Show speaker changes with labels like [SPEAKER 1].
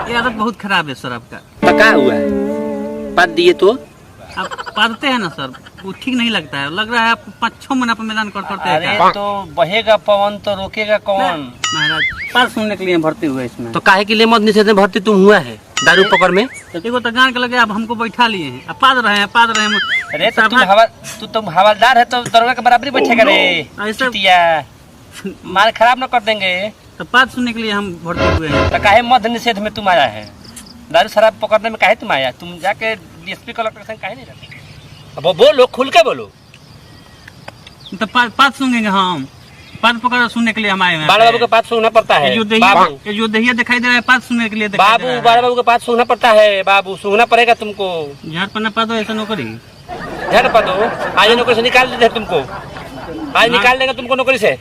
[SPEAKER 1] ये आदत बहुत खराब है सर आपका।
[SPEAKER 2] पका हुआ है, पद दिए तो
[SPEAKER 1] आप पादते हैं ना सर, वो ठीक नहीं लगता है। लग रहा है आप 5-6 महीना पर मैदान करते हैं।
[SPEAKER 3] अरे तो बहेगा पवन तो रोकेगा कौन?
[SPEAKER 1] महाराज पाद सुनने के लिए भर्ती हुए इसमें।
[SPEAKER 2] तो काहे के लिए मद निषेध में भर्ती तुम हुआ है दारू पकड़ में?
[SPEAKER 1] देखो तो गान के लगे आप हमको बैठा लिए हैं, आप पाद रहे हैं।
[SPEAKER 3] अरे तो तुम हवलदार है तो दरोगा के बराबरी बैठेगा रे।
[SPEAKER 1] ऐसे
[SPEAKER 3] माल खराब न कर देंगे।
[SPEAKER 1] तो पाद सुनने के लिए हम भर्ती हुए हैं।
[SPEAKER 3] तो काहे मद निषेध में तुम आया है? दारू शराब पकड़ने में काहे तुम आया? तुम जाके डीएसपी कलेक्टर से काहे नहीं रहते?
[SPEAKER 2] अब बोलो, खुल के बोलो।
[SPEAKER 1] तो पाद सुनेंगे हम, पाद पकड़ सुनने के लिए हम आए हैं।
[SPEAKER 2] बाला बाबू के पास सुनना पड़ता है।
[SPEAKER 1] जो दहिया दिखाई दे रहा है पाद सुनने के लिए
[SPEAKER 2] बाबू, बाला बाबू के पास सुनना पड़ता है। बाबू सुनना पड़ेगा तुमको।
[SPEAKER 1] झाड़ पन्ना पादो ऐसा नौकरी
[SPEAKER 2] झाड़ पा दो, आज नौकरी से निकाल देते तुमको। आज निकाल देंगे तुमको नौकरी से।